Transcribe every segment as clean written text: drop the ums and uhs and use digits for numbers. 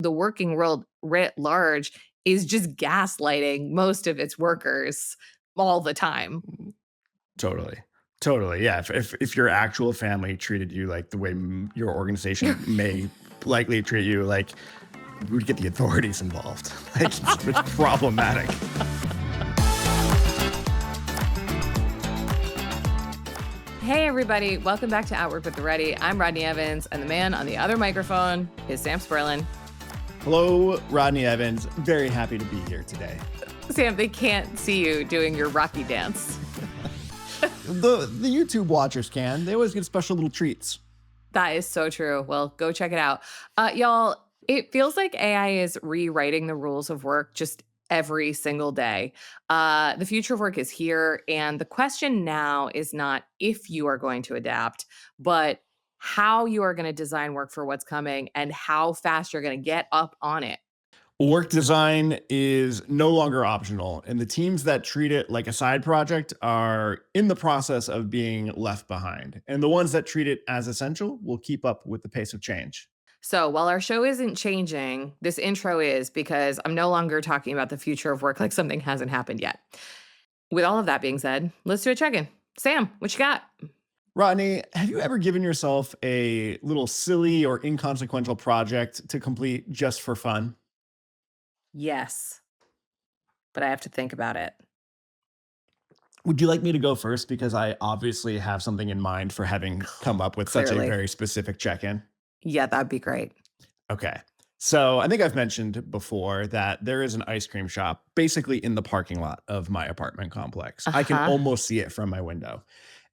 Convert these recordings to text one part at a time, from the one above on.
The working world writ large is just gaslighting most of its workers all the time. Totally. Totally. Yeah. If your actual family treated you like the way your organization may likely treat you, like we'd get the authorities involved. Like it's problematic. Hey, everybody. Welcome back to Outward with the Ready. I'm Rodney Evans, and the man on the other microphone is Sam Spurlin. Hello, Rodney Evans. Very happy to be here today. Sam, they can't see you doing your Rocky dance. The YouTube watchers can. They always get special little treats. That is so true. Well, go check it out. Y'all, it feels like AI is rewriting the rules of work just every single day. The future of work is here. And the question now is not if you are going to adapt, but how you are going to design work for what's coming and how fast you're going to get up on it. Work design is no longer optional, and the teams that treat it like a side project are in the process of being left behind. And the ones that treat it as essential will keep up with the pace of change. So while our show isn't changing, this intro is because I'm no longer talking about the future of work like something hasn't happened yet. With all of that being said, let's do a check-in. Sam, what you got? Rodney, have you ever given yourself a little silly or inconsequential project to complete just for fun? Yes, but I have to think about it. Would you like me to go first? Because I obviously have something in mind for having come up with such a Clearly. very specific check in. Yeah, that'd be great. Okay. So I think I've mentioned before that there is an ice cream shop basically in the parking lot of my apartment complex. I can Uh-huh. almost see it from my window.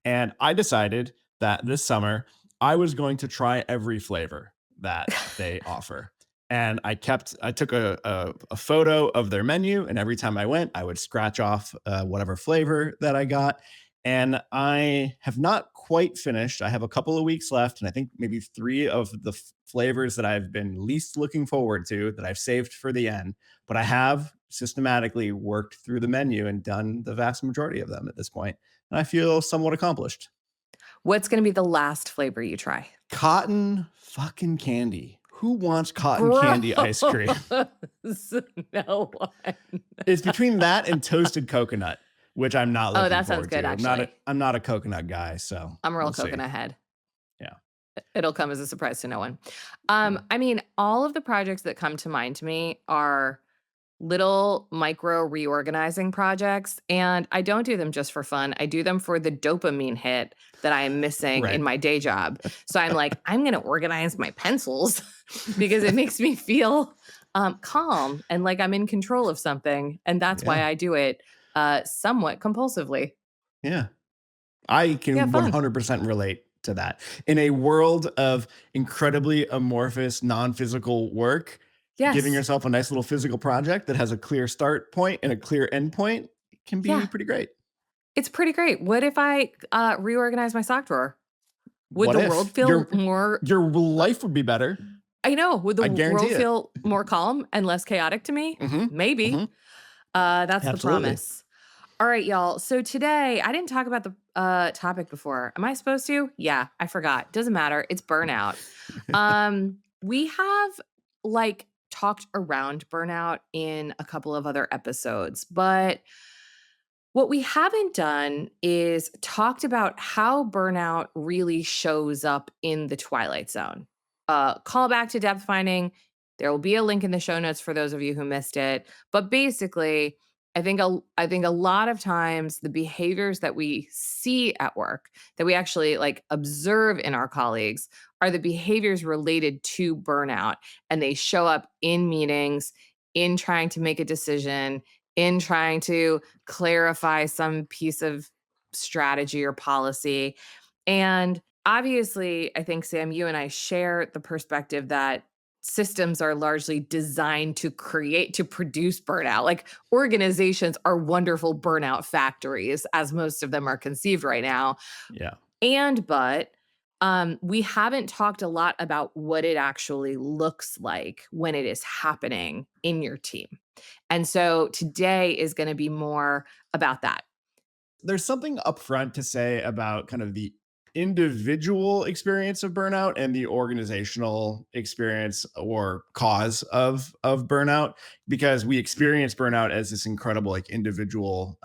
And I decided that this summer I was going to try every flavor that they offer. And I took a photo of their menu, and every time I went, I would scratch off whatever flavor that I got. And I have not quite finished. I have a couple of weeks left, and I think maybe three of the flavors that I've been least looking forward to that I've saved for the end. But I have systematically worked through the menu and done the vast majority of them at this point, and I feel somewhat accomplished. What's gonna be the last flavor you try? Cotton fucking candy. Who wants cotton Gross. candy ice cream? No one. It's between that and toasted coconut, which I'm not Oh, looking that sounds forward good, to. actually. I'm not a coconut guy, so I'm a real we'll see. coconut head. Yeah. It'll come as a surprise to no one. Yeah. I mean, all of the projects that come to mind to me are little micro reorganizing projects, and I don't do them just for fun. I do them for the dopamine hit that I am missing in Right. my day job. So I'm like, I'm going to organize my pencils because it makes me feel calm and like I'm in control of something. And that's why Yeah. I do it somewhat compulsively. Yeah. I Yeah, can fun. 100% relate to that. In a world of incredibly amorphous, non-physical work, giving Yes. yourself a nice little physical project that has a clear start point and a clear end point can be Yeah, pretty great. it's pretty great. What if I reorganize my sock drawer? Would What the world if feel more your life would be better? I know. Would the I guarantee world it. feel more calm and less chaotic to me? Mhm. Maybe. Mhm. That's the Absolutely. promise. All right, y'all. So today, I didn't talk about the topic before. Am I supposed to? Yeah, I forgot. Doesn't matter. It's burnout. We have like talked around burnout in a couple of other episodes, but what we haven't done is talked about how burnout really shows up in the twilight zone. Call back to depth finding. There will be a link in the show notes for those of you who missed it. But basically, I think a lot of times the behaviors that we see at work, that we actually like observe in our colleagues, are the behaviors related to burnout, and they show up in meetings, in trying to make a decision, in trying to clarify some piece of strategy or policy. And obviously, I think, Sam, you and I share the perspective that systems are largely designed to produce burnout. Like organizations are wonderful burnout factories, as most of them are conceived right now. Yeah. But we haven't talked a lot about what it actually looks like when it is happening in your team. And so today is going to be more about that. There's something upfront to say about kind of the individual experience of burnout and the organizational experience or cause of burnout, because we experience burnout as this incredible like individual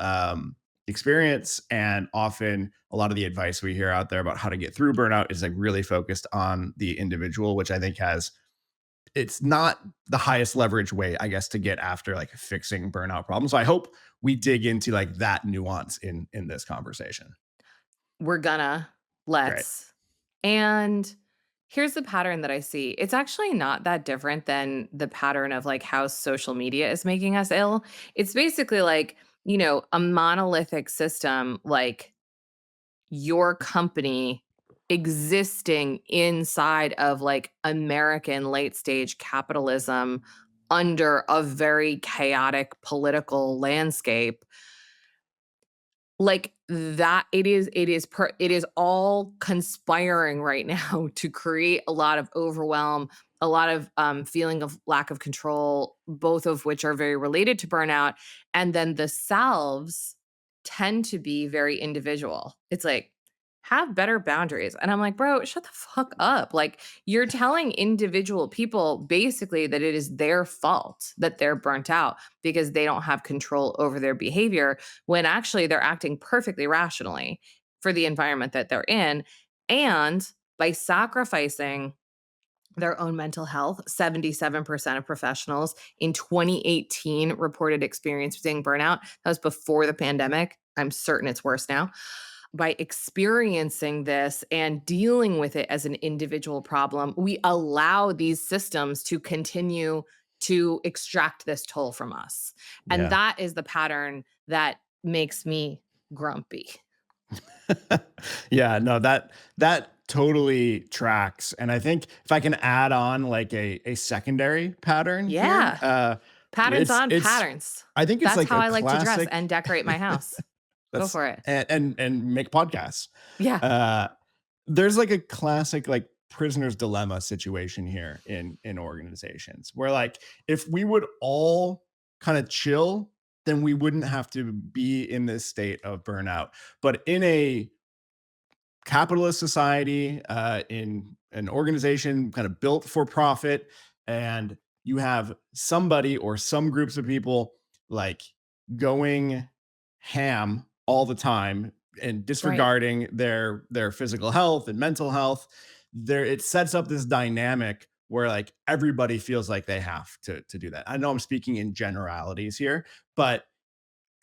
experience, and often a lot of the advice we hear out there about how to get through burnout is like really focused on the individual, which I think has it's not the highest leverage way, I guess, to get after like fixing burnout problems. So I hope we dig into like that nuance in this conversation. We're gonna. Great. Let's. And here's the pattern that I see. It's actually not that different than the pattern of like how social media is making us ill. It's basically like, a monolithic system like your company existing inside of like American late stage capitalism under a very chaotic political landscape, like that. It is all conspiring right now to create a lot of overwhelm, a lot of feeling of lack of control, both of which are very related to burnout. And then the selves tend to be very individual. It's like, have better boundaries. And I'm like, bro, shut the fuck up. Like, you're telling individual people basically that it is their fault that they're burnt out because they don't have control over their behavior, when actually they're acting perfectly rationally for the environment that they're in. And by sacrificing their own mental health, 77% of professionals in 2018 reported experiencing burnout. That was before the pandemic. I'm certain it's worse now. By experiencing this and dealing with it as an individual problem, we allow these systems to continue to extract this toll from us. And Yeah. that is the pattern that makes me grumpy. Yeah, no, that totally tracks. And I think if I can add on like a secondary pattern here, Yeah. Patterns on it's patterns. I think it's That's like how a I like to dress classic and decorate my house. Go that's for it. and make podcasts. Yeah. Uh there's like a classic like prisoner's dilemma situation here in organizations where like if we would all kind of chill, then we wouldn't have to be in this state of burnout. But in a capitalist society, in an organization kind of built for profit, and you have somebody or some groups of people like going ham all the time and Right. disregarding their physical health and mental health. There it sets up this dynamic where like everybody feels like they have to do that. I know I'm speaking in generalities here, but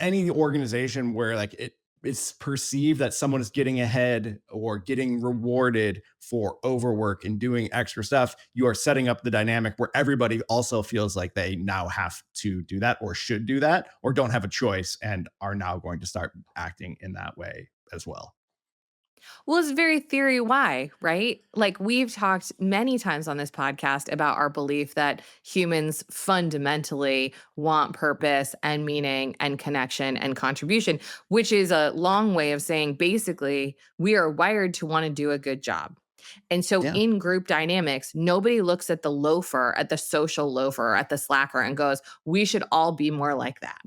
any organization where like it's perceived that someone is getting ahead or getting rewarded for overwork and doing extra stuff, you are setting up the dynamic where everybody also feels like they now have to do that or should do that or don't have a choice and are now going to start acting in that way as well. Well, it's very theory why, right? Like, we've talked many times on this podcast about our belief that humans fundamentally want purpose and meaning and connection and contribution, which is a long way of saying basically we are wired to want to do a good job. And so Yeah. in group dynamics, nobody looks at the loafer, at the social loafer, at the slacker and goes, we should all be more like that.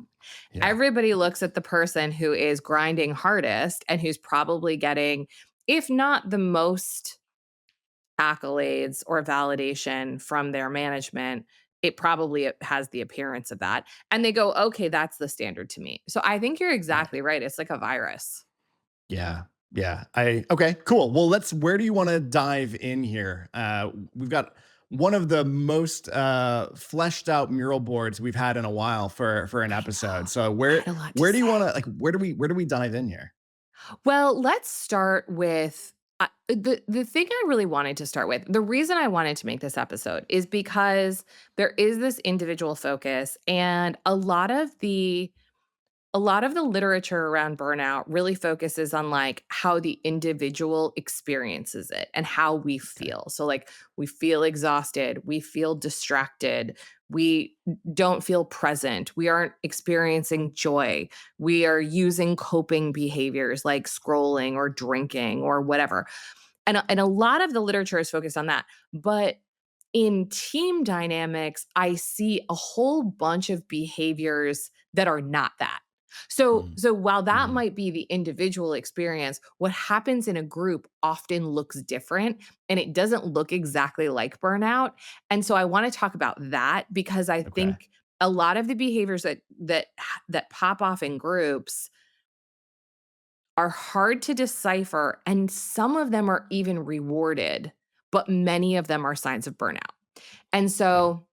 Yeah. Everybody looks at the person who is grinding hardest and who's probably getting, if not the most accolades or validation from their management, it probably has the appearance of that. And they go, okay, that's the standard to me. So I think you're Yeah. exactly right. It's like a virus. Yeah. Yeah. I okay, cool. Well, let's where do you want to dive in here? We've got one of the most fleshed out mural boards we've had in a while for an I episode. know. So I had a lot to where do you want say. to like where do we dive in here? Well, let's start with the thing I really wanted to start with. The reason I wanted to make this episode is because there is this individual focus, and a lot of the literature around burnout really focuses on like how the individual experiences it and how we Okay. feel. So like we feel exhausted, we feel distracted, we don't feel present, we aren't experiencing joy. We are using coping behaviors like scrolling or drinking or whatever. And a lot of the literature is focused on that. But in team dynamics, I see a whole bunch of behaviors that are not that. So Mm, so while that mhm. might be the individual experience, what happens in a group often looks different and it doesn't look exactly like burnout. And so I want to talk about that because I Okay. think a lot of the behaviors that pop off in groups are hard to decipher and some of them are even rewarded, but many of them are signs of burnout. And Yeah. so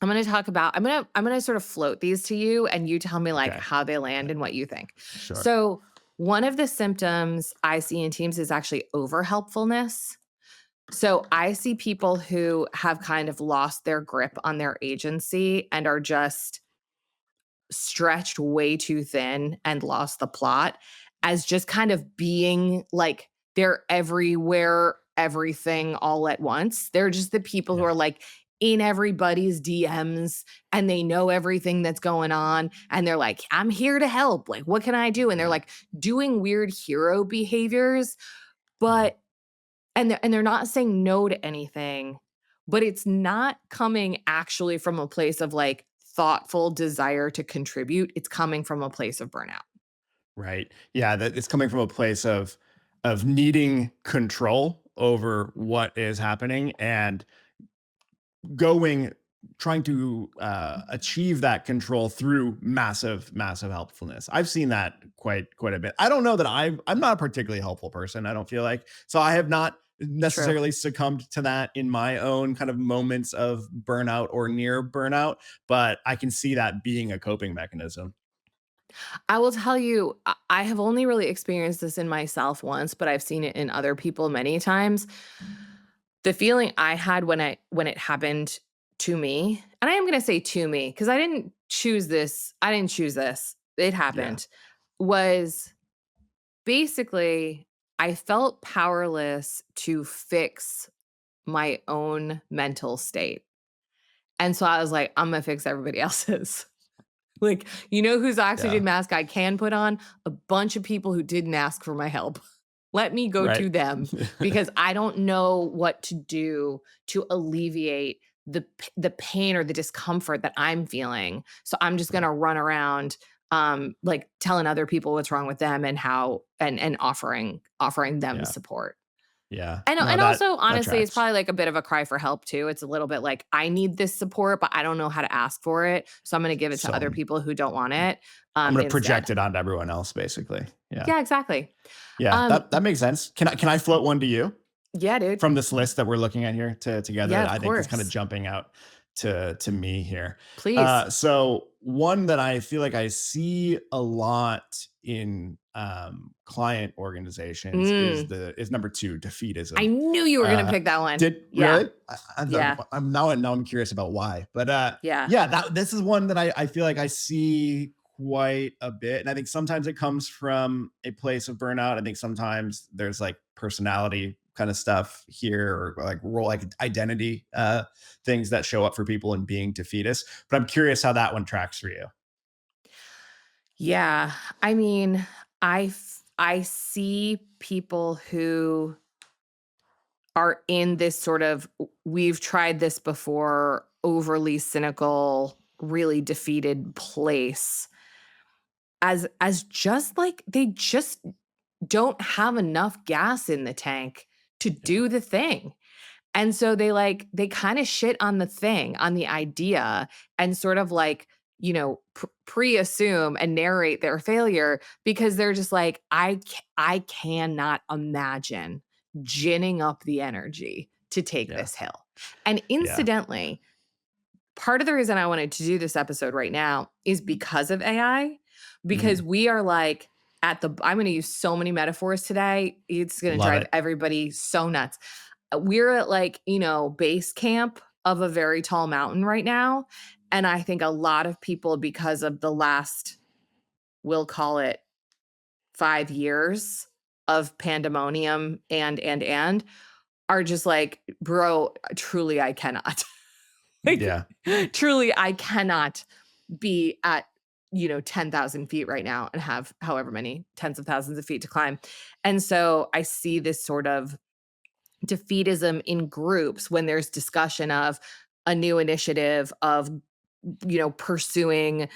I'm gonna sort of float these to you and you tell me like Okay. how they land Uh, and what you think. sure. So one of the symptoms I see in teams is actually over helpfulness. So I see people who have kind of lost their grip on their agency and are just stretched way too thin and lost the plot as just kind of being like they're everywhere, everything all at once. They're just the people who Yeah. are like in everybody's DMs and they know everything that's going on. And they're like, I'm here to help. Like, what can I do? And they're Yeah. like doing weird hero behaviors, Yeah. but and they're not saying no to anything, but it's not coming actually from a place of, like, thoughtful desire to contribute, it's coming from a place of burnout. Right. Yeah, that it's coming from a place of needing control over what is happening and going trying to achieve that control through massive helpfulness. I've seen that quite a bit. I don't know that I'm not a particularly helpful person, I don't feel like. So I have not True. necessarily succumbed to that in my own kind of moments of burnout or near burnout, but I can see that being a coping mechanism. I will tell you, I have only really experienced this in myself once, but I've seen it in other people many times. The feeling I had when it happened to me, and I am gonna say to me because I didn't choose this, it Yeah. happened, was basically I felt powerless to fix my own mental state. And so I was like, I'm gonna fix everybody else's. Like, you know whose Yeah. oxygen mask I can put on? A bunch of people who didn't ask for my help. Let me go Right. to them because I don't know what to do to alleviate the pain or the discomfort that I'm feeling. So I'm just Yeah. gonna run around like telling other people what's wrong with them and how and offering them Yeah. support. Yeah. And No, and that also, that honestly, it's tracks. probably like a bit of a cry for help too. It's a little bit like, I need this support, but I don't know how to ask for it. So I'm gonna give it to So other people who don't want it, I'm gonna instead. project it onto everyone else basically. Yeah. Yeah, exactly. Yeah, Um, that makes sense. Can I float one to you yeah, dude. from this list that we're looking at here together Yeah, that of I think is kind of course. jumping out to me here? Please. So one that I feel like I see a lot in client organizations Mm, is number 2, I defeatism. knew you were gonna Uh, pick that one. did Yeah, really? yeah, Now I'm curious about why. But yeah. yeah, this is one that I feel like I see quite a bit. And I think sometimes it comes from a place of burnout. I think sometimes there's like personality kind of stuff here or like role like identity things that show up for people in being defeatist. But I'm curious how that one tracks for you. Yeah. I mean, I see people who are in this sort of we've tried this before, overly cynical, really defeated place as just like they just don't have enough gas in the tank to Yeah. do the thing. And so they kind of shit on the thing, on the idea and sort of like, pre-assume and narrate their failure because they're just like I cannot imagine ginning up the energy to take Yeah. this hill. And Yeah. incidentally, part of the reason I wanted to do this episode right now is because of AI, because Mhm. we are like I'm going to use so many metaphors today. It's going to Love drive it. everybody so nuts. We're at like, base camp of a very tall mountain right now. And I think a lot of people, because of the last, we'll call it 5 years of pandemonium and are just like, bro, truly, I cannot. Like, Yeah. truly, I cannot be at, 10,000 feet right now and have however many tens of thousands of feet to climb. And so I see this sort of defeatism in groups when there's discussion of a new initiative of, pursuing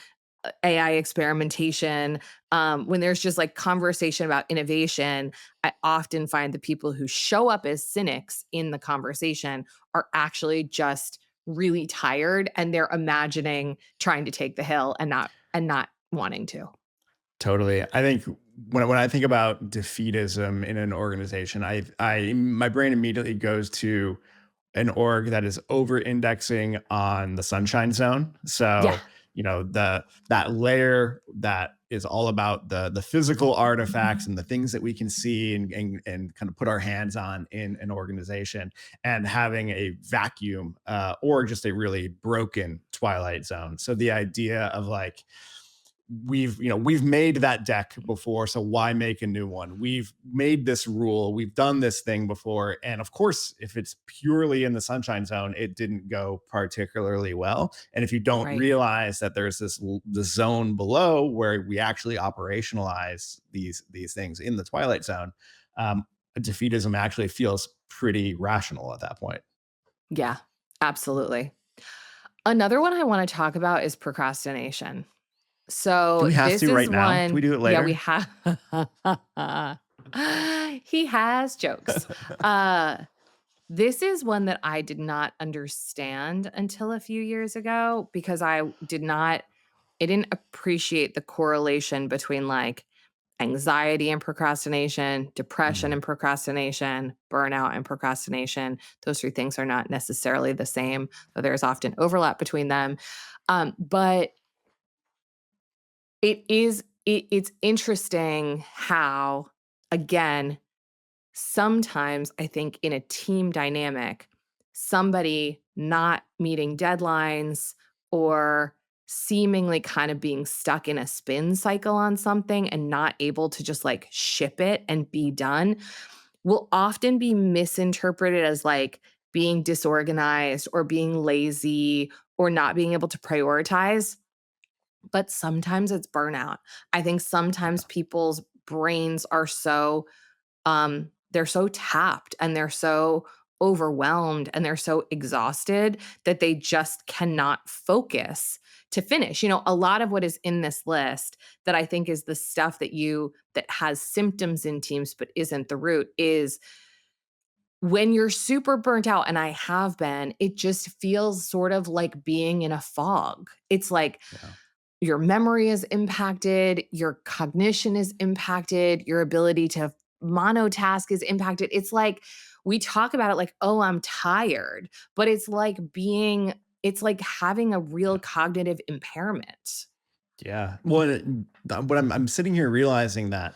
AI experimentation, when there's just like conversation about innovation, I often find the people who show up as cynics in the conversation are actually just really tired and they're imagining trying to take the hill and not wanting to. Totally. I think when I think about defeatism in an organization, I my brain immediately goes to an org that is over indexing on the sunshine zone. Yeah, So, that layer that is all about the physical artifacts and the things that we can see and kind of put our hands on in an organization, and having a vacuum, or just a really broken twilight zone. So the idea of like, we've made that deck before, so why make a new one? We've made this rule, we've done this thing before, and of course, if it's purely in the sunshine zone, it didn't go particularly well. And if you don't right. realize that there's the zone below where we actually operationalize these things in the twilight zone, defeatism actually feels pretty rational at that point. Yeah, absolutely. Another one I want to talk about is procrastination. Do So we have this to is right now? Can we one, do it yeah, we later? have he has jokes. Uh this is one that I did not understand until a few years ago because I didn't appreciate the correlation between like anxiety and procrastination, depression Mhm. and procrastination, burnout and procrastination. Those three things are not necessarily the same, though there's often overlap between them. But it's interesting how, again, sometimes I think in a team dynamic, somebody not meeting deadlines or seemingly kind of being stuck in a spin cycle on something and not able to just like ship it and be done will often be misinterpreted as like being disorganized or being lazy or not being able to prioritize, but sometimes it's burnout. I think sometimes Yeah. people's brains are so they're so tapped and they're so overwhelmed and they're so exhausted that they just cannot focus to finish. A lot of what is in this list that I think is the stuff that has symptoms in teams but isn't the root is when you're super burnt out, and I have been, it just feels sort of like being in a fog. It's like Yeah. your memory is impacted, your cognition is impacted, your ability to monotask is impacted. It's like we talk about it like, "Oh, I'm tired," but it's like having a real cognitive impairment. Yeah. Well, what I'm sitting here realizing that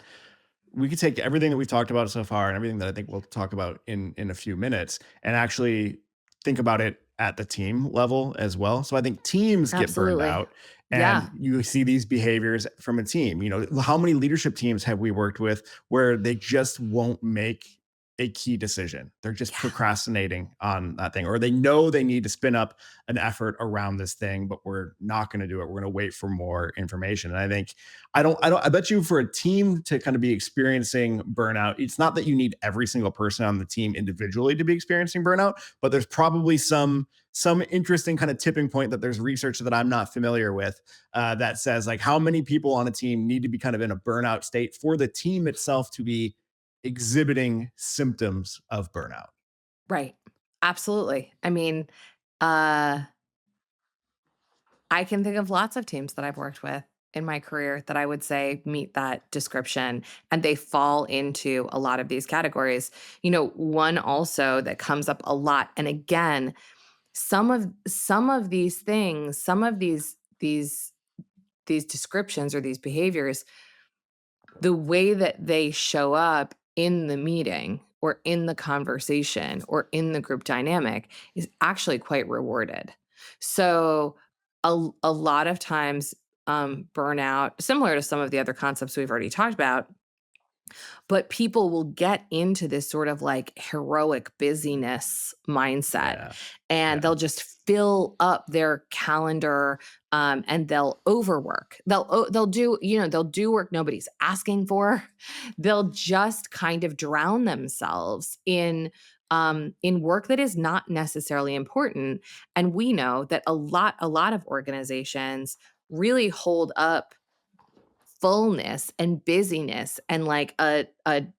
we could take everything that we've talked about so far and everything that I think we'll talk about in a few minutes and actually think about it at the team level as well. So I think teams get burned Absolutely. out, Yeah. and you see these behaviors from a team. How many leadership teams have we worked with where they just won't make a key decision? They're just Yeah. procrastinating on that thing, or they know they need to spin up an effort around this thing, but we're not going to do it. We're going to wait for more information. And I think I bet you for a team to kind of be experiencing burnout, it's not that you need every single person on the team individually to be experiencing burnout, but there's probably some interesting kind of tipping point that there's research that I'm not familiar with, that says like how many people on a team need to be kind of in a burnout state for the team itself to be exhibiting symptoms of burnout. Right. Absolutely. I mean, uh I can think of lots of teams that I've worked with in my career that I would say meet that description and they fall into a lot of these categories. One also that comes up a lot and again, some of these things, some of these descriptions or these behaviors, the way that they show up in the meeting or in the conversation or in the group dynamic is actually quite rewarded. So a lot of times burnout, similar to some of the other concepts we've already talked about, but people will get into this sort of like heroic busyness mindset Yeah. and Yeah. they'll just fill up their calendar and they'll overwork. They'll do work nobody's asking for. They'll just kind of drown themselves in work that is not necessarily important. And we know that a lot of organizations really hold up fullness and busyness and like a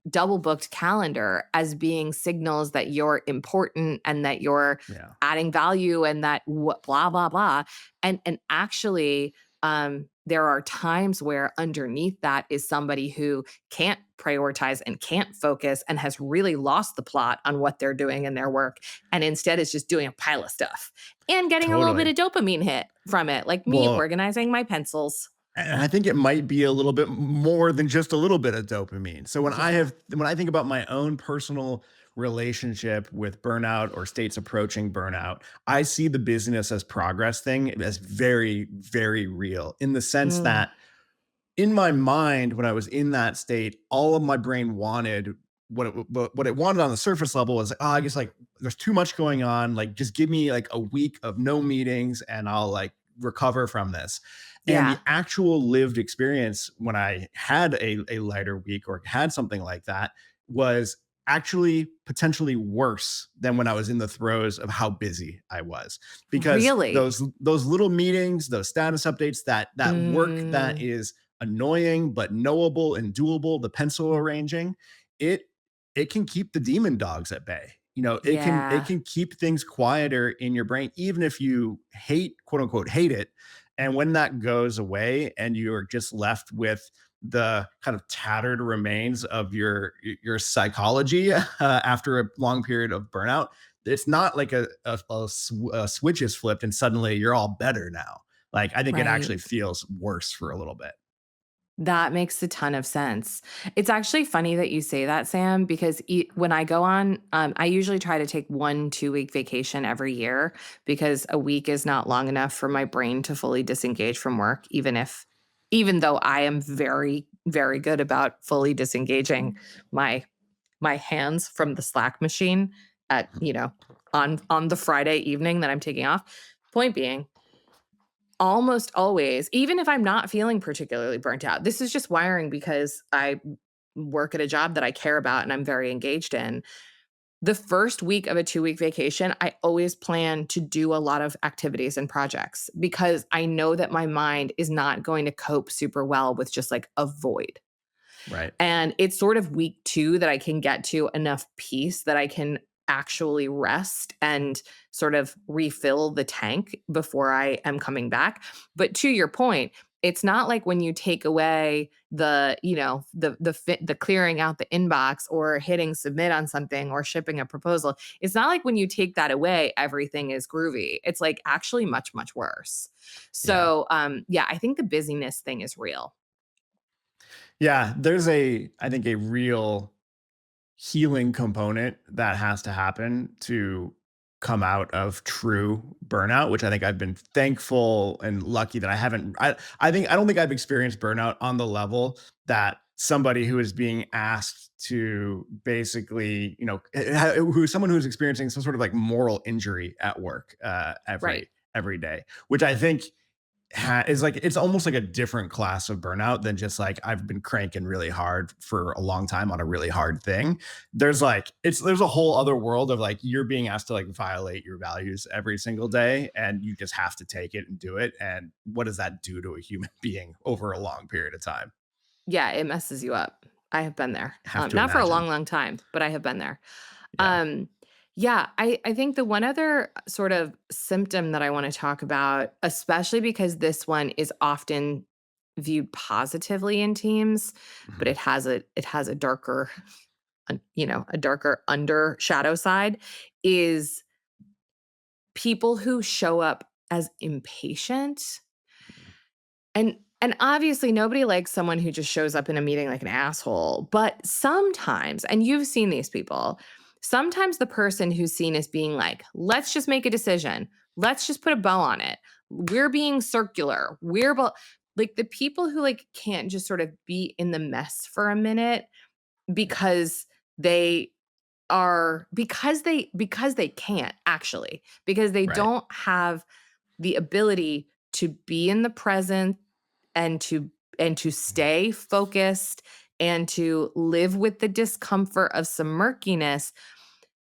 double booked calendar as being signals that you're important and that you're Yeah, adding value and that blah blah blah. And actually, there are times where underneath that is somebody who can't prioritize and can't focus and has really lost the plot on what they're doing in their work, and instead is just doing a pile of stuff and getting a little bit totally. of dopamine hit from it, like me Well, organizing my pencils. and I think it might be a little bit more than just a little bit of dopamine. So Yeah. when I think about my own personal relationship with burnout or states approaching burnout, I see the business as progress thing as very, very real in the sense Mm, that in my mind, when I was in that state, all of my brain wanted what it wanted on the surface level was, oh, I guess like there's too much going on. Like, just give me like a week of no meetings and I'll like recover from this. And the yeah, actual lived experience when I had a lighter week or had something like that was actually potentially worse than when I was in the throes of how busy I was. Because really? those little meetings, those status updates, that work that Mm, is annoying but knowable and doable, the pencil arranging, it it can keep the demon dogs at bay. You know, it yeah, can keep things quieter in your brain, even if you hate, quote unquote, hate it. And when that goes away and you're just left with the kind of tattered remains of your psychology after a long period of burnout, it's not like a switch is flipped and suddenly you're all better now. Like, I think it right. actually feels worse for a little bit. That makes a ton of sense. It's actually funny that you say that, Sam, because when I go on, I usually try to take 1 2 week vacation every year because a week is not long enough for my brain to fully disengage from work, even though I am very, very good about fully disengaging my my hands from the Slack machine at, on the Friday evening that I'm taking off. Point being, almost always, even if I'm not feeling particularly burnt out, this is just wiring because I work at a job that I care about and I'm very engaged in. The first week of a 2 week vacation, I always plan to do a lot of activities and projects because I know that my mind is not going to cope super well with just like a void. Right. And it's sort of week 2 that I can get to enough peace that I can actually rest and sort of refill the tank before I am coming back. But to your point, it's not like when you take away the clearing out the inbox or hitting submit on something or shipping a proposal. It's not like when you take that away, everything is groovy. It's like actually much, much worse. Yeah. So yeah, I think the busyness thing is real. Yeah, there's I think a real healing component that has to happen to come out of true burnout, which I think I've been thankful and lucky that I haven't. I don't think I've experienced burnout on the level that somebody who is being asked to basically, who's someone who's experiencing some sort of like moral injury at work Right. every day, which I think is like it's almost like a different class of burnout than just like I've been cranking really hard for a long time on a really hard thing. There's a whole other world of like you're being asked to like violate your values every single day and you just have to take it and do it. And what does that do to a human being over a long period of time? Yeah, it messes you up. I have been there. Have to Not for a imagine. long, long time, but I have been there. Yeah. Um, yeah, I think the one other sort of symptom that I want to talk about, especially because this one is often viewed positively in teams, but Mhm. it has a darker, a darker under shadow side, is people who show up as impatient. And obviously nobody likes someone who just shows up in a meeting like an asshole, but sometimes, and you've seen these people, sometimes the person who's seen as being like, "Let's just make a decision. Let's just put a bow on it. We're being circular. Like the people who like can't just sort of be in the mess for a minute because they because they can't actually, because they Right. don't have the ability to be in the present and to stay focused and to live with the discomfort of some murkiness.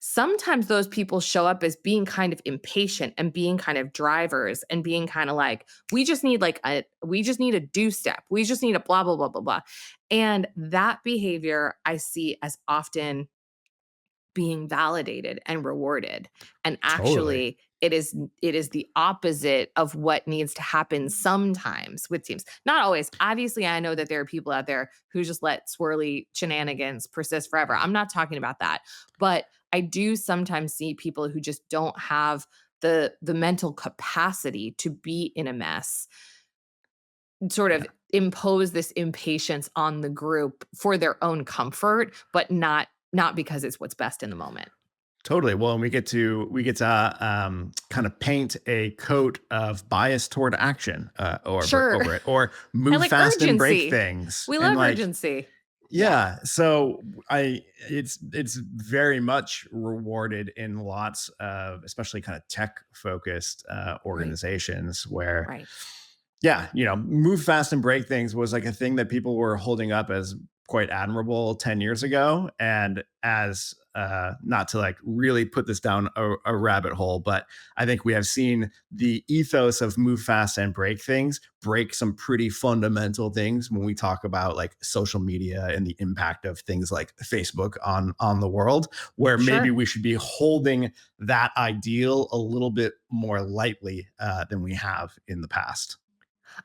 sometimes those people show up as being kind of impatient and being kind of drivers and being kind of like, we just need a do step. We just need a blah, blah, blah, blah, blah. And that behavior I see as often being validated and rewarded. And Totally. actually, it is the opposite of what needs to happen sometimes with teams. Not always. Obviously, I know that there are people out there who just let swirly shenanigans persist forever. I'm not talking about that. But I do sometimes see people who just don't have the mental capacity to be in a mess, sort of Yeah. impose this impatience on the group for their own comfort, but not because it's what's best in the moment. Totally. Well, and we get to kind of paint a coat of bias toward action Sure. over it, or I move like fast and break urgency. things, We and love like, urgency. Yeah. yeah. So I it's very much rewarded in lots of, especially kind of tech focused Right. organizations where, Right. yeah, move fast and break things was like a thing that people were holding up as quite admirable 10 years ago. And as, not to like really put this down a rabbit hole, but I think we have seen the ethos of move fast and break things break some pretty fundamental things when we talk about like social media and the impact of things like Facebook on the world, where maybe Sure. we should be holding that ideal a little bit more lightly than we have in the past.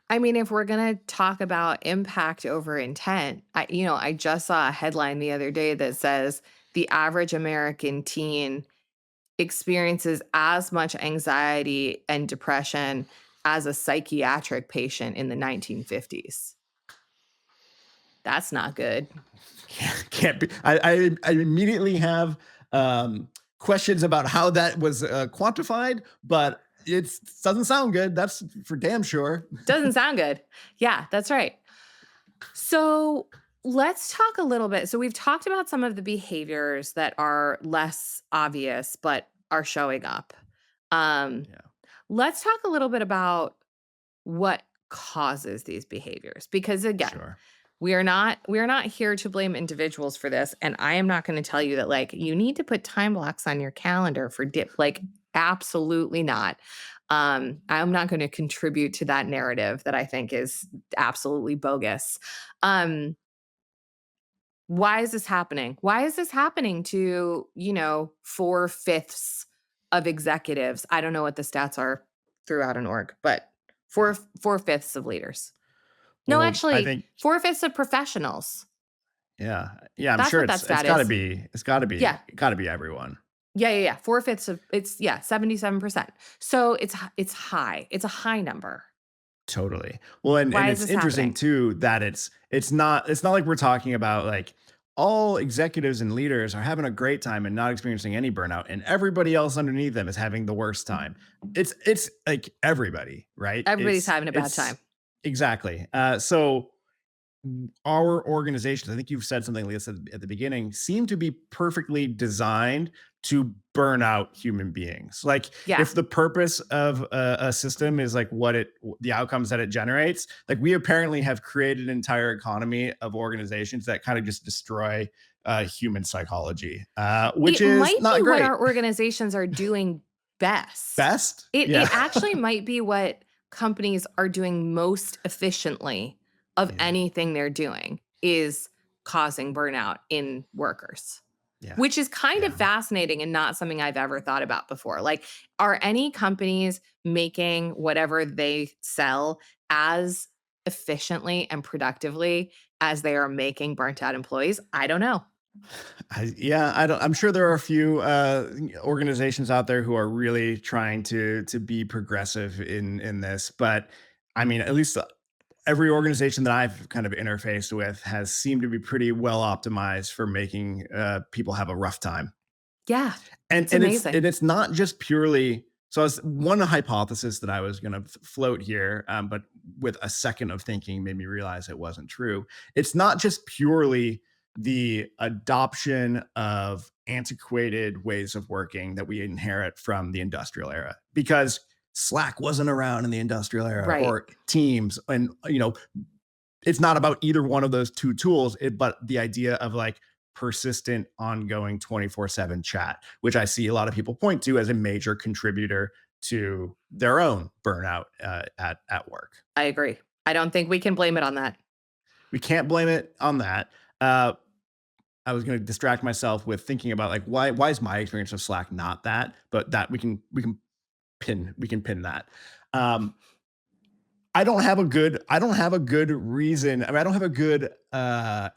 I mean, if we're gonna talk about impact over intent, I just saw a headline the other day that says the average American teen experiences as much anxiety and depression as a psychiatric patient in the 1950s. That's not good. Can't be. I immediately have questions about how that was quantified, but it doesn't sound good. That's for damn sure. Doesn't sound good. Yeah, that's right. So let's talk a little bit. So we've talked about some of the behaviors that are less obvious but are showing up. Um, Yeah, let's talk a little bit about what causes these behaviors, because again, sure. we are not here to blame individuals for this, and I am not going to tell you that like you need to put time blocks on your calendar for dip, like absolutely not. I'm not going to contribute to that narrative that I think is absolutely bogus. um why is this happening? Why is this happening to, 4/5 of executives? I don't know what the stats are throughout an org, but four-fifths of leaders. No, Well, I actually, think, four-fifths of professionals. yeah, I'm That's sure what it's that it's stat got to is. be it's got to be Yeah. got to be everyone. Yeah, yeah, yeah. Four-fifths of it's yeah, 77%. So it's high. It's a high number. Totally. Well, and Why is it's this interesting happening? too that it's not like we're talking about like all executives and leaders are having a great time and not experiencing any burnout, and everybody else underneath them is having the worst time. It's like everybody, right? Everybody's It's having a bad it's time. exactly. So our organizations, I think you've said something, Lisa, at the beginning, seem to be perfectly designed to burn out human beings. Like, Yeah. if the purpose of a system is like the outcomes that it generates, like we apparently have created an entire economy of organizations that kind of just destroy human psychology, which It is might be not what great. our organizations are doing best. Best? It Yeah. actually might be what companies are doing most efficiently of Yeah. anything they're doing is causing burnout in workers, Yeah. which is kind of Yeah. fascinating and not something I've ever thought about before. Like, are any companies making whatever they sell as efficiently and productively as they are making burnt out employees? I don't know. Yeah, I don't. I'm sure there are a few organizations out there who are really trying to be progressive in this, but I mean, at least every organization that I've kind of interfaced with has seemed to be pretty well optimized for making people have a rough time. Yeah, And it's and it's amazing. and it's not just purely. So, as one hypothesis that I was going to float here, but with a second of thinking made me realize it wasn't true. It's not just purely the adoption of antiquated ways of working that we inherit from the industrial era, because Slack wasn't around in the industrial era, Right. or Teams, and it's not about either one of those two tools, but the idea of like persistent, ongoing 24/7 chat, which I see a lot of people point to as a major contributor to their own burnout at work. I agree. I don't think we can blame it on that. We can't blame it on that. Uh, I was going to distract myself with thinking about like why is my experience of Slack not that, but that we can pin that. Um, I don't have a good reason. I mean, I don't have a good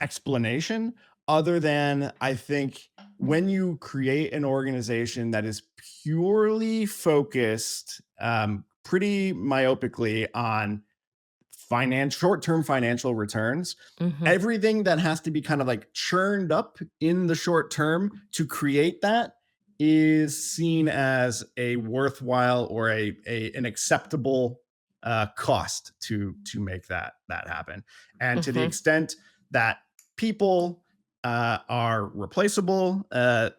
explanation other than I think when you create an organization that is purely focused, pretty myopically on short-term financial returns, Mhm. everything that has to be kind of like churned up in the short term to create that is seen as a worthwhile or an acceptable cost to make that happen. And to the Mhm. extent that people are replaceable, then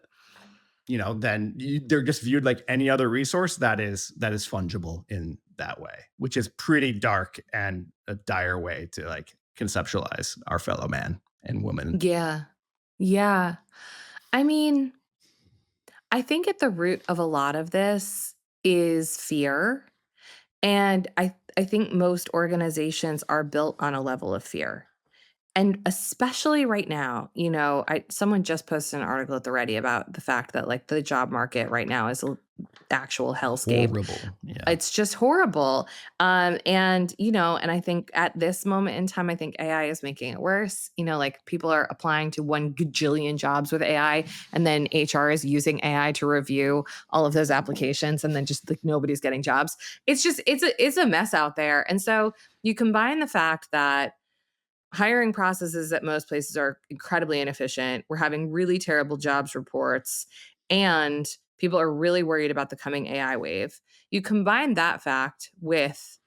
they're just viewed like any other resource that is fungible in that way, which is pretty dark and a dire way to like conceptualize our fellow man and woman. Yeah. Yeah. I mean, I think at the root of a lot of this is fear. And I think most organizations are built on a level of fear. And especially right now, I someone just posted an article at the Ready about the fact that like the job market right now is a actual hellscape. Horrible. Yeah. It's just horrible. And I think at this moment in time, I think AI is making it worse. Like people are applying to 1 gajillion jobs with AI, and then HR is using AI to review all of those applications, and then just like nobody's getting jobs. It's a mess out there. And so you combine the fact that hiring processes at most places are incredibly inefficient. We're having really terrible jobs reports, and people are really worried about the coming AI wave. You combine that fact with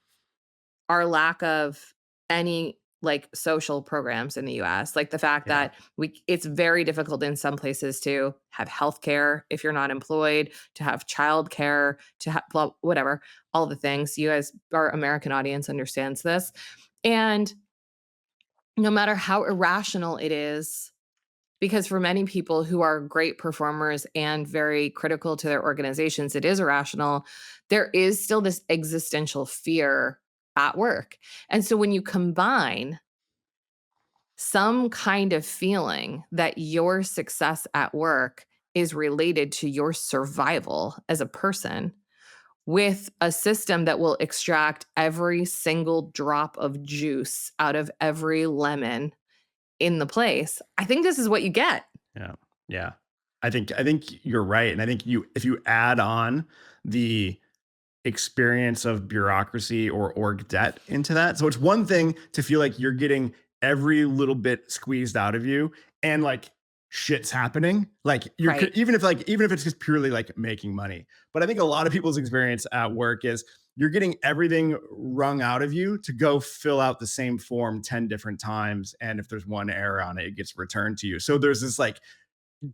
our lack of any like social programs in the US, like the fact Yeah. that it's very difficult in some places to have healthcare if you're not employed, to have childcare, to have whatever, all the things. You guys, our American audience understands this. And no matter how irrational it is, because for many people who are great performers and very critical to their organizations, it is irrational. There is still this existential fear at work. And so when you combine some kind of feeling that your success at work is related to your survival as a person with a system that will extract every single drop of juice out of every lemon in the place, I think this is what you get. Yeah. Yeah. I think you're right. And I think if you add on the experience of bureaucracy or org debt into that. So it's one thing to feel like you're getting every little bit squeezed out of you and like shit's happening. Like Right. even if it's just purely like making money. But I think a lot of people's experience at work is you're getting everything wrung out of you to go fill out the same form 10 different times. And if there's one error on it, it gets returned to you. So there's this like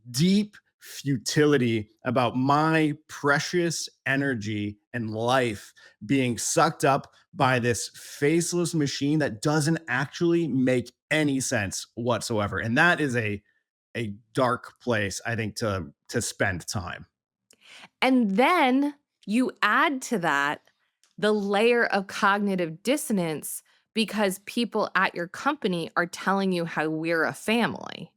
deep futility about my precious energy and life being sucked up by this faceless machine that doesn't actually make any sense whatsoever. And that is a dark place, I think, to spend time. And then you add to that the layer of cognitive dissonance because people at your company are telling you how we're a family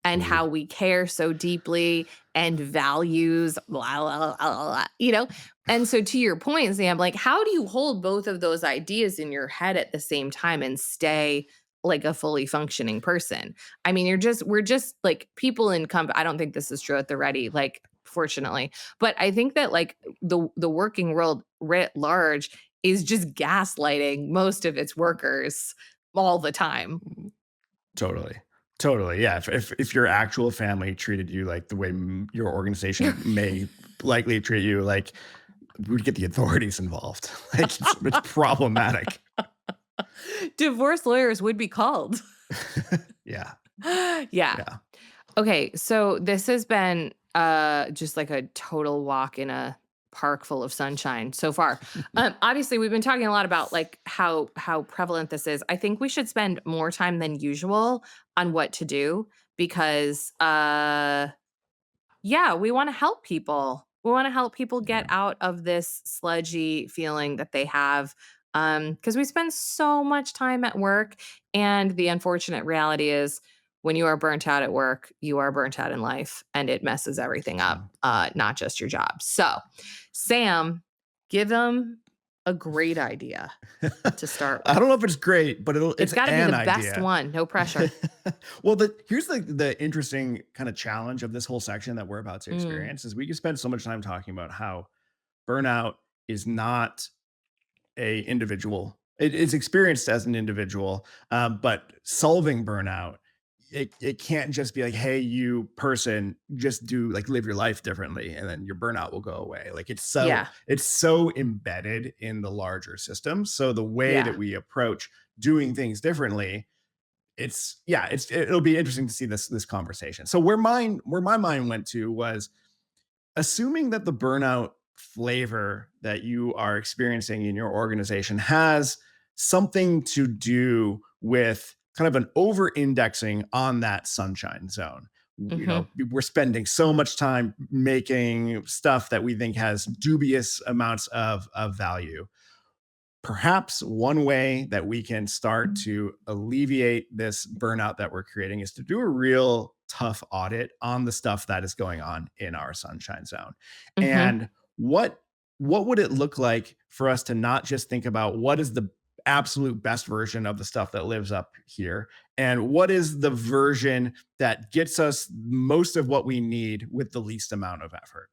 and Ooh, how we care so deeply and values blah, blah, blah, blah, blah. And so to your point, Sam, like how do you hold both of those ideas in your head at the same time and stay like a fully functioning person? I mean, we're just like people in I don't think this is true at the Ready, like fortunately, but I think that like the working world writ large is just gaslighting most of its workers all the time. totally. Totally. Yeah. If your actual family treated you like the way your organization may likely treat you, like we'd get the authorities involved. Like it's problematic. Divorce lawyers would be called. Yeah. Yeah. Yeah. Okay, so this has been, just like a total walk in a park full of sunshine so far. Obviously, we've been talking a lot about, like, how prevalent this is. I think we should spend more time than usual on what to do because yeah, we want to help people. We want to help people get Yeah. out of this sludgy feeling that they have, because we spend so much time at work, and the unfortunate reality is when you are burnt out at work, you are burnt out in life, and it messes everything up, True. not just your job. So, Sam, give them a great idea to start I don't with. know if it's great, but It's it's got to be an the best idea. one, no pressure. Well, here's the interesting kind of challenge of this whole section that we're about to Mm, experience is we can spend so much time talking about how burnout is not a individual. It is experienced as an individual, but solving burnout, it can't just be like, hey, you person, just do like live your life differently, and then your burnout will go away. Like yeah, it's so embedded in the larger system. So the way yeah. that we approach doing things differently, it'll be interesting to see this conversation. So where my mind went to was assuming that the burnout flavor that you are experiencing in your organization has something to do with kind of an over indexing on that sunshine zone. You Mhm, know, we're spending so much time making stuff that we think has dubious amounts of value. Perhaps one way that we can start to alleviate this burnout that we're creating is to do a real tough audit on the stuff that is going on in our sunshine zone. mhm, And what would it look like for us to not just think about what is the absolute best version of the stuff that lives up here and what is the version that gets us most of what we need with the least amount of effort,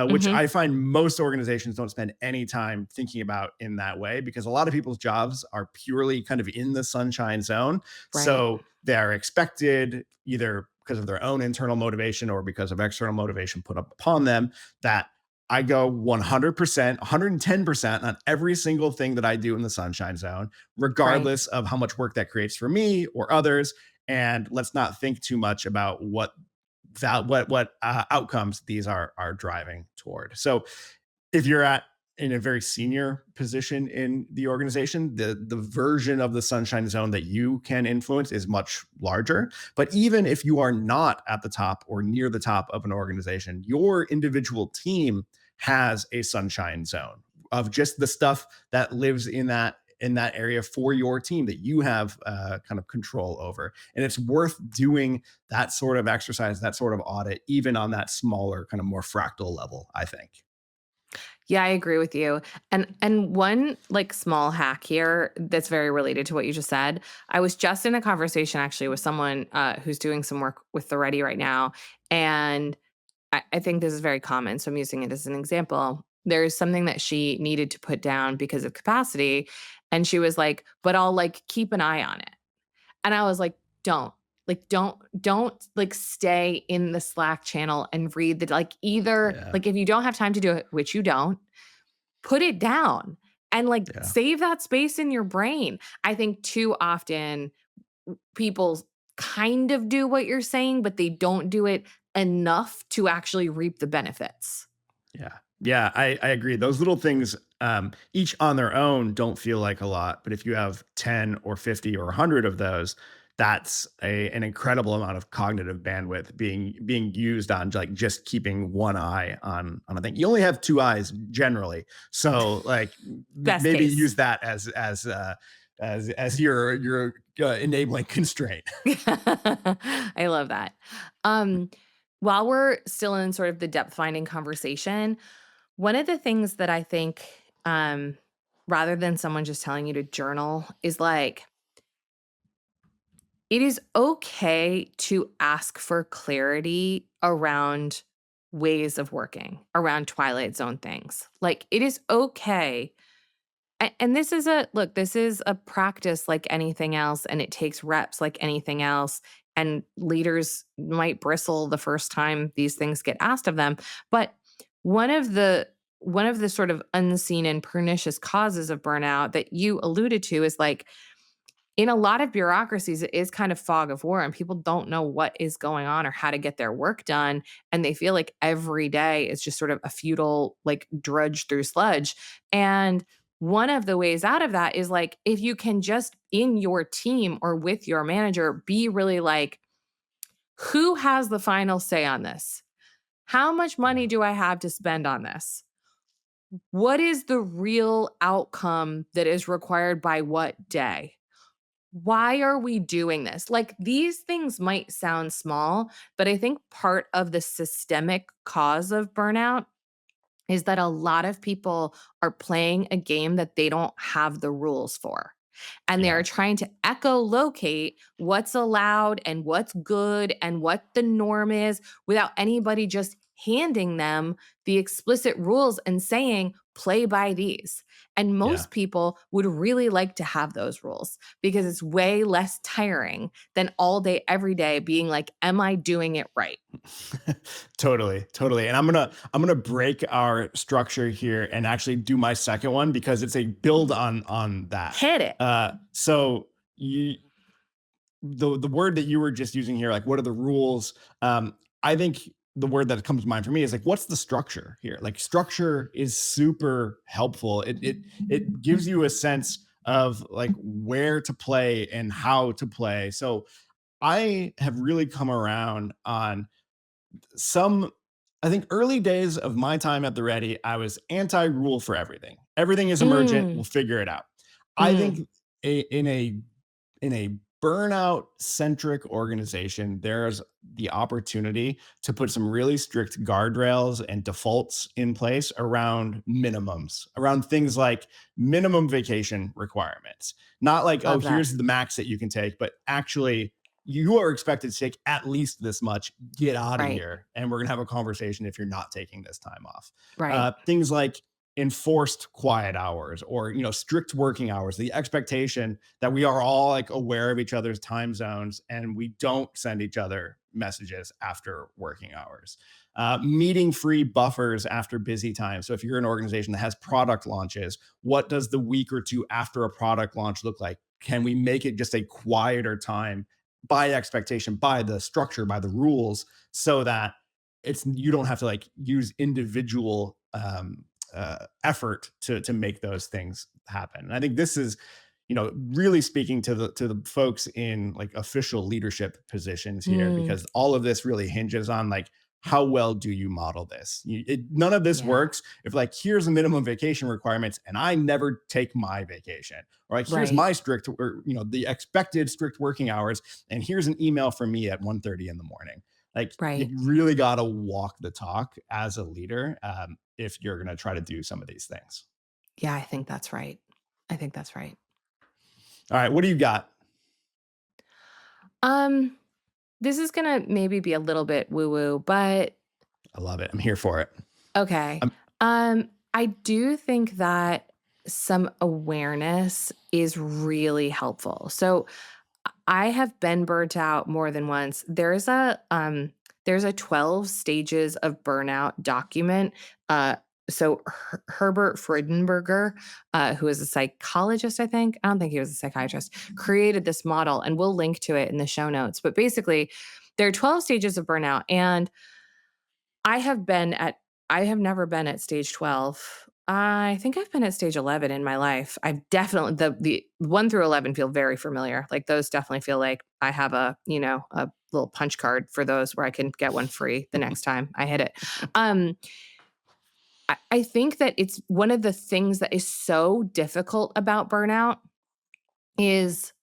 which mhm. I find most organizations don't spend any time thinking about in that way because a lot of people's jobs are purely kind of in the sunshine zone. Right. So they're expected either because of their own internal motivation or because of external motivation put up upon them that I go 100%, 110% on every single thing that I do in the sunshine zone, Right. regardless of how much work that creates for me or others. And let's not think too much about what outcomes these are driving toward. So if you're at in a very senior position in the organization, the version of the sunshine zone that you can influence is much larger. But even if you are not at the top or near the top of an organization, your individual team has a sunshine zone of just the stuff that lives in that area for your team that you have kind of control over. And it's worth doing that sort of exercise, that sort of audit, even on that smaller, kind of more fractal level, I think. Yeah, I agree with you. And one like small hack here that's very related to what you just said. I was just in a conversation actually with someone who's doing some work with the Ready right now, and I think this is very common. So I'm using it as an example. There's something that she needed to put down because of capacity, and she was like, "But I'll like keep an eye on it." And I was like, "Don't. Like, don't, like, stay in the Slack channel and read the like, either Yeah. like, if you don't have time to do it, which you don't, put it down and, like, Yeah. save that space in your brain." I think too often people kind of do what you're saying, but they don't do it enough to actually reap the benefits. Yeah. Yeah, I agree. Those little things, each on their own don't feel like a lot, but if you have 10 or 50 or 100 of those, that's an incredible amount of cognitive bandwidth being used on like just keeping one eye on a thing. You only have two eyes generally, so like Best maybe case. use that as your enabling constraint. I love that. Um, while we're still in sort of the depth finding conversation, one of the things that I think, rather than someone just telling you to journal, is like, it is okay to ask for clarity around ways of working, around Twilight Zone things. Like, it is okay. And this is a look, this is a practice like anything else, and it takes reps like anything else. And leaders might bristle the first time these things get asked of them. But one of the one of the sort of unseen and pernicious causes of burnout that you alluded to is like in a lot of bureaucracies, it is kind of fog of war and people don't know what is going on or how to get their work done. And they feel like every day is just sort of a futile, like drudge through sludge. And one of the ways out of that is like, if you can just in your team or with your manager be really like, Who has the final say on this? How much Yeah. money do I have to spend on this? What is the real outcome that is required by what day? Why are we doing this? Like, these things might sound small, but I think part of the systemic cause of burnout is that a lot of people are playing a game that they don't have the rules for. And they Yeah. are trying to echolocate what's allowed and what's good and what the norm is without anybody just handing them the explicit rules and saying, play by these. And Yeah. most people would really like to have those rules because it's way less tiring than all day, every day being like, am I doing it right? Totally, totally. And I'm gonna break our structure here and actually do my second one because it's a build on that. Hit it. So you the word that you were just using here, like what are the rules? I think the word that comes to mind for me is like, what's the structure here? Like structure is super helpful. It gives you a sense of like where to play and how to play. So I have really come around on some I think early days of my time at the Ready, I was anti rule for everything. Everything is emergent. Mm, We'll figure it out. I think mm, in a burnout centric organization, there's the opportunity to put some really strict guardrails and defaults in place around minimums, around things like minimum vacation requirements. Not like, oh, love that. here's the max that you can take, but actually you are expected to take at least this much. Get out of Right, here. And we're going to have a conversation if you're not taking this time off. right. Things like enforced quiet hours or strict working hours, the expectation that we are all like aware of each other's time zones and we don't send each other messages after working hours. Meeting free buffers after busy time. So if you're an organization that has product launches, what does the week or two after a product launch look like? Can we make it just a quieter time by expectation, by the structure, by the rules, so that it's you don't have to like use individual effort to make those things happen. And I think this is, really speaking to the folks in like official leadership positions here, Mm, because all of this really hinges on like how well do you model this? None of this yeah, works if like here's a minimum vacation requirements and I never take my vacation, or like here's right, my strict or the expected strict working hours, and here's an email from me at 1:30 in the morning. Like you right. really got to walk the talk as a leader, if you're going to try to do some of these things. Yeah, I think that's right. I think that's right. All right, what do you got? Um, this is gonna maybe be a little bit woo-woo, but I love it. I'm here for it. okay. I'm I do think that some awareness is really helpful. So I have been burnt out more than once. There's a 12 stages of burnout document. So Herbert Friedenberger, who is a psychologist, I think. I don't think he was a psychiatrist, created this model, and we'll link to it in the show notes. But basically, there are 12 stages of burnout, and I have been at I have never been at stage 12. I think I've been at stage 11 in my life. I've definitely the 1 through 11 feel very familiar. Like, those definitely feel like I have a little punch card for those where I can get one free the next time I hit it. Um, I think that it's one of the things that is so difficult about burnout is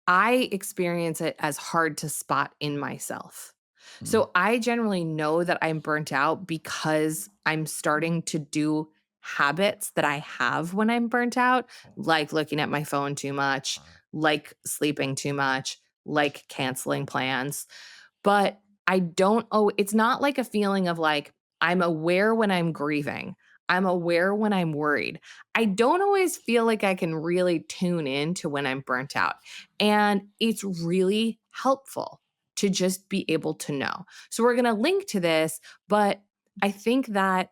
I experience it as hard to spot in myself. mm, So I generally know that I'm burnt out because I'm starting to do habits that I have when I'm burnt out, like looking at my phone too much, like sleeping too much, like canceling plans. But I don't oh, it's not like a feeling of like, I'm aware when I'm grieving. I'm aware when I'm worried. I don't always feel like I can really tune in to when I'm burnt out. And it's really helpful to just be able to know. So we're going to link to this, but I think that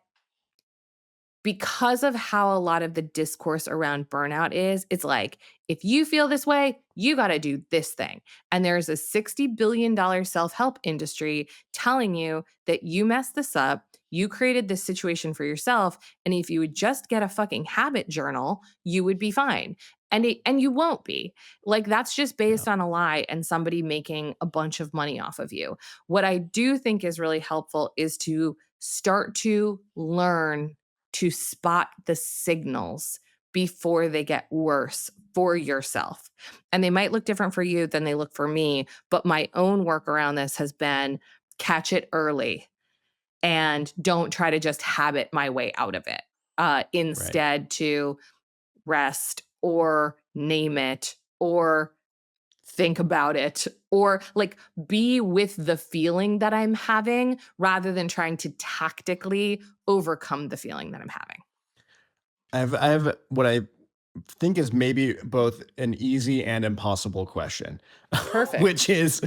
because of how a lot of the discourse around burnout is, it's like, if you feel this way, you got to do this thing. And there's a $60 billion self help industry telling you that you mess this up, You created this situation for yourself, and if you would just get a fucking habit journal, you would be fine. And you won't be. Like that's just Yeah. based on a lie and somebody making a bunch of money off of you. What I do think is really helpful is to start to learn to spot the signals before they get worse for yourself. And they might look different for you than they look for me, but my own work around this has been catch it early and don't try to just habit my way out of it. Right. Instead, to rest or name it or think about it or like be with the feeling that I'm having rather than trying to tactically overcome the feeling that I'm having. I have what I think is maybe both an easy and impossible question, Perfect. which is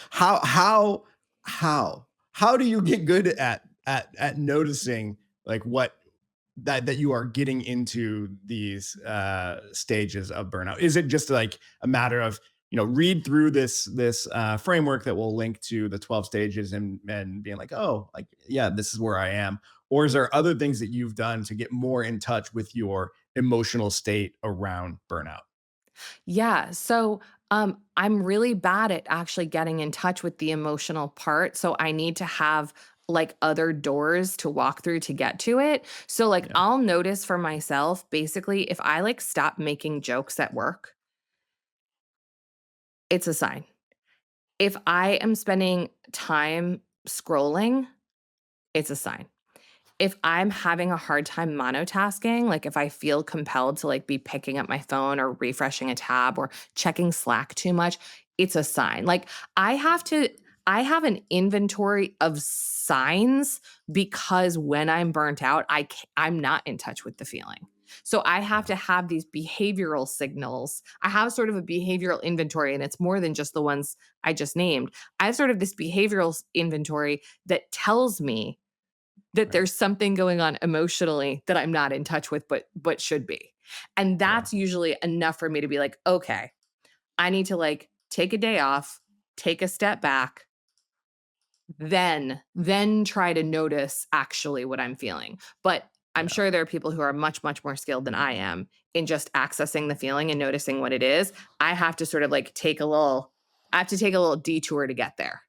how how how do you get good at noticing like what that you are getting into these stages of burnout? Is it just like a matter of read through this framework that will link to the 12 stages and being like, oh, like yeah, this is where I am, or is there other things that you've done to get more in touch with your emotional state around burnout? Yeah. So I'm really bad at actually getting in touch with the emotional part. So I need to have like other doors to walk through to get to it. So like Yeah. I'll notice for myself basically if I like stop making jokes at work, it's a sign. If I am spending time scrolling, it's a sign. If I'm having a hard time monotasking, like if I feel compelled to like be picking up my phone or refreshing a tab or checking Slack too much, it's a sign. Like I have to I have an inventory of signs because when I'm burnt out, I'm not in touch with the feeling. So I have Yeah. to have these behavioral signals. I have sort of a behavioral inventory and it's more than just the ones I just named. I have sort of this behavioral inventory that tells me that Right. there's something going on emotionally that I'm not in touch with, but should be. And Yeah. that's usually enough for me to be like, "Okay, I need to, like, take a day off, take a step back, then try to notice actually what I'm feeling." But I'm Yeah. sure there are people who are much, much more skilled than I am in just accessing the feeling and noticing what it is. I have to sort of, like, I have to take a little detour to get there.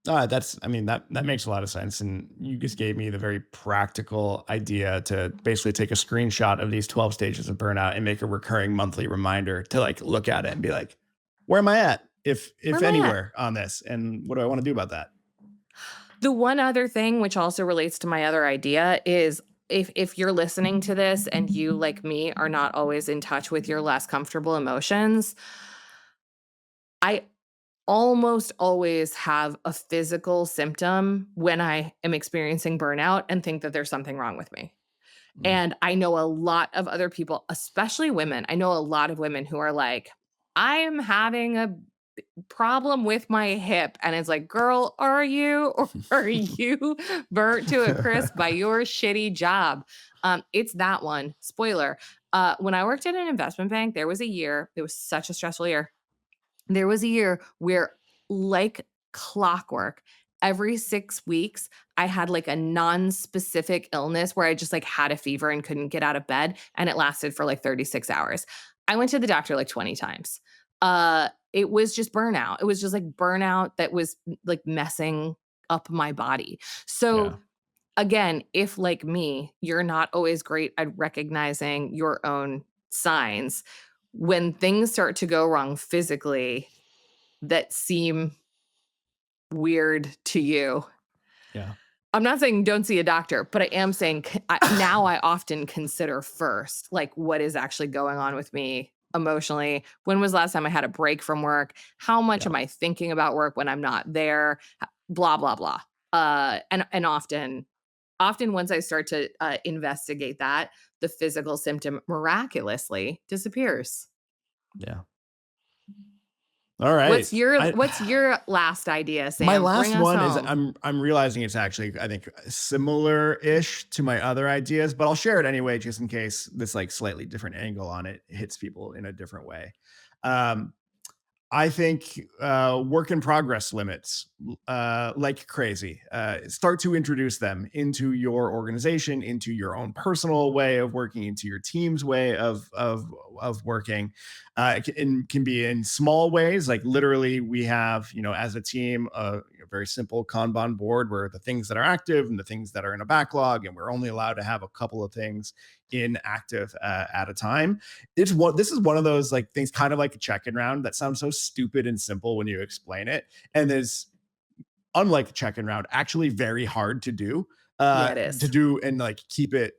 That's, I mean, that makes a lot of sense. And you just gave me the very practical idea to basically take a screenshot of these 12 stages of burnout and make a recurring monthly reminder to like look at it and be like, where am I at? Where If am I at? anywhere on this? And what do I want to do about that? The one other thing, which also relates to my other idea, is if you're listening to this and you, like me, are not always in touch with your less comfortable emotions, I almost always have a physical symptom when I am experiencing burnout and think that there's something wrong with me. Mm. And I know a lot of other people, especially women. I know a lot of women who are like, I'm having a problem with my hip. And it's like, girl, are you or are you burnt to a crisp by your shitty job? It's that one. Spoiler. When I worked at an investment bank, there was a year, it was such a stressful year. There was a year where, like clockwork, every 6 weeks, I had, like, a non-specific illness where I just, like, had a fever and couldn't get out of bed, and it lasted for, like, 36 hours. I went to the doctor, like, 20 times. It was just burnout. It was just, like, burnout that was, like, messing up my body. Yeah. So, again, if, like me, you're not always great at recognizing your own signs, when things start to go wrong physically that seem weird to you. Yeah. I'm not saying don't see a doctor, but I am saying now I often consider first, like, what is actually going on with me emotionally? When was the last time I had a break from work? How much Yeah. am I thinking about work when I'm not there? Blah, blah, blah. And often once I start to investigate that, the physical symptom miraculously disappears. Yeah. All right. I What's your last idea, My Sam? Bring last us one is home. I'm realizing it's actually, I think, similar-ish to my other ideas, but I'll share it anyway just in case this like slightly different angle on it hits people in a different way. Um I think work in progress limits, like crazy. Start to introduce them into your organization, into your own personal way of working, into your team's way of working. It can be in small ways, like literally, we have, as a team, a very simple Kanban board where the things that are active and the things that are in a backlog, and we're only allowed to have a couple of things in active at a time. This is one of those like things, kind of like a check-in round, that sounds so stupid and simple when you explain it, and is, unlike a check-in round, actually very hard Yeah, it to is. do, and like keep it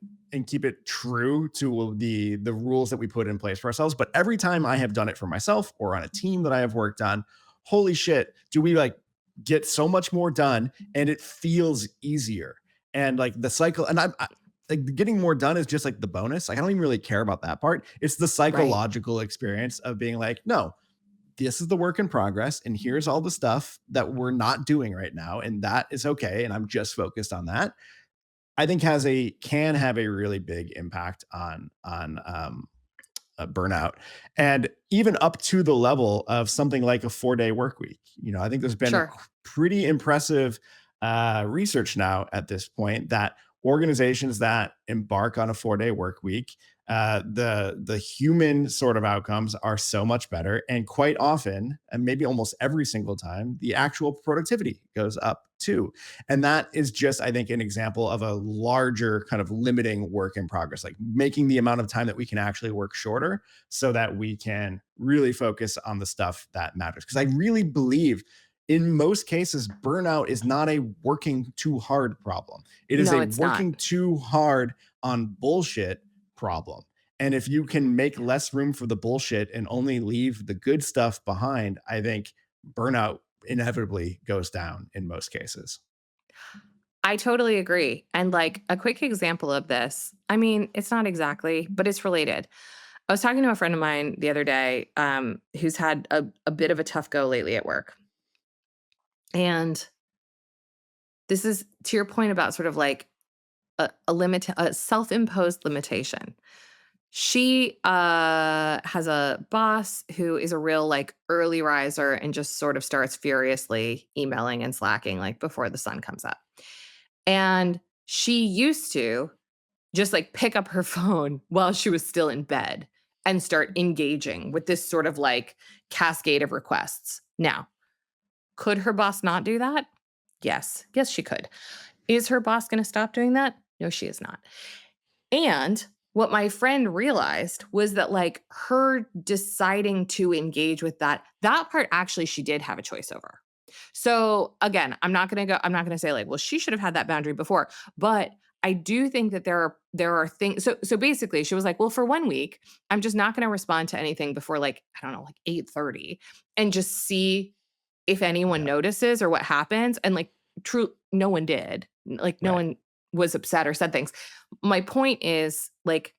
true to the rules that we put in place for ourselves. But every time I have done it for myself or on a team that I have worked on, holy shit, do we like get so much more done, and it feels easier. And like the cycle, and like getting more done is just like the bonus. Like I don't even really care about that part. It's the Right. psychological experience of being like, no, this is the work in progress, and here's all the stuff that we're not doing right now, and that is okay, and I'm just focused on that. I think has a can have a really big impact on burnout, and even up to the level of something like a 4-day work week. I think there's been Sure. pretty impressive research now at this point that organizations that embark on a 4-day work week, the human sort of outcomes are so much better, and quite often, and maybe almost every single time, the actual productivity goes up too. And that is just, I think, an example of a larger kind of limiting work in progress, like making the amount of time that we can actually work shorter so that we can really focus on the stuff that matters. Because I really believe in most cases, burnout is not a working too hard problem. It is No, a it's not. working too hard on bullshit problem. And if you can make less room for the bullshit and only leave the good stuff behind, I think burnout inevitably goes down in most cases. I totally agree. And like a quick example of this, I mean, it's not exactly, but it's related. I was talking to a friend of mine the other day, who's had a bit of a tough go lately at work. And this is to your point about sort of like a self-imposed limitation. She has a boss who is a real like early riser and just sort of starts furiously emailing and slacking like before the sun comes up. And she used to just like pick up her phone while she was still in bed and start engaging with this sort of like cascade of requests. Now, could her boss not do that? Yes. Yes, she could. Is her boss going to stop doing that? No, she is not. And what my friend realized was that like her deciding to engage with that part actually she did have a choice over. So again, I'm not going to say like, well, she should have had that boundary before, but I do think that there are things so basically she was like, well, for 1 week, I'm just not going to respond to anything before like, I don't know, like 8:30 and just see if anyone Yeah. notices or what happens. And like true no one did. Like no Right. one was upset or said things. My point is like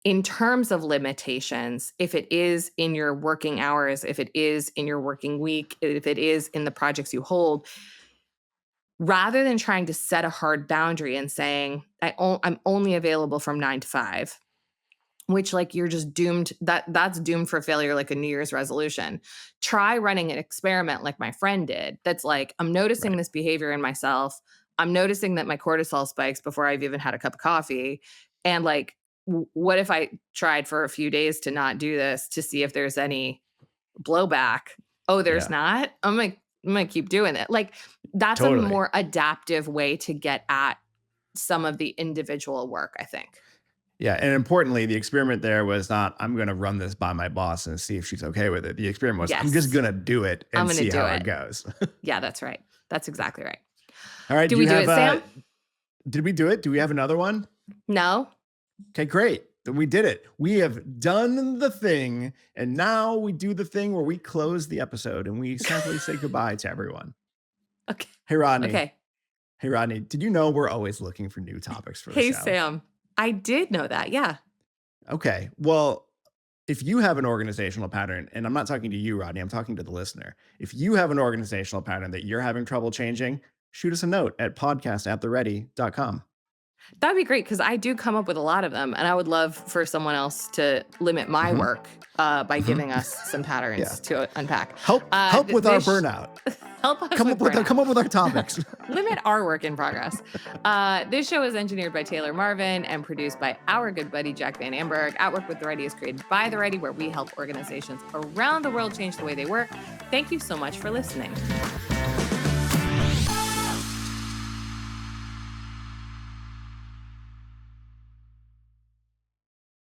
in terms of limitations, if it is in your working hours, if it is in your working week, if it is in the projects you hold, rather than trying to set a hard boundary and saying, I'm only available from 9 to 5, which like you're just doomed, that's doomed for failure like a New Year's resolution. Try running an experiment like my friend did. That's like, I'm noticing Right. this behavior in myself. I'm noticing that my cortisol spikes before I've even had a cup of coffee. And like, what if I tried for a few days to not do this to see if there's any blowback? Oh, there's Yeah. not? I'm gonna keep doing it. Like, that's a Totally. more adaptive way to get at some of the individual work, I think. Yeah, and importantly, the experiment there was not, "I'm gonna run this by my boss and see if she's okay with it." The experiment was, "I'm just Yes, gonna do it I'm and gonna see do how it it. goes." Yeah, that's right. That's exactly right. All right, Do do we you do have, it, Sam? did we do it? Do we have another one? No? Okay, great. Then we did it. We have done the thing, and now we do the thing where we close the episode and we simply say goodbye to everyone. Okay. Hey, Rodney. Okay. Hey, Rodney, did you know we're always looking for new topics for the Hey, show? Sam. I did know that, yeah. Okay, well, if you have an organizational pattern, and I'm not talking to you, Rodney, I'm talking to the listener. If you have an organizational pattern that you're having trouble changing, shoot us a note at podcast@theready.com. That'd be great because I do come up with a lot of them, and I would love for someone else to limit my Mhm, work by mhm. giving us some Yeah. patterns to unpack. Help with our This burnout. help us with burnout. Come up with our topics. Limit our work in progress. This show is engineered by Taylor Marvin and produced by our good buddy Jack Van Amberg. At Work with the Ready is created by the Ready, where we help organizations around the world change the way they work. Thank you so much for listening.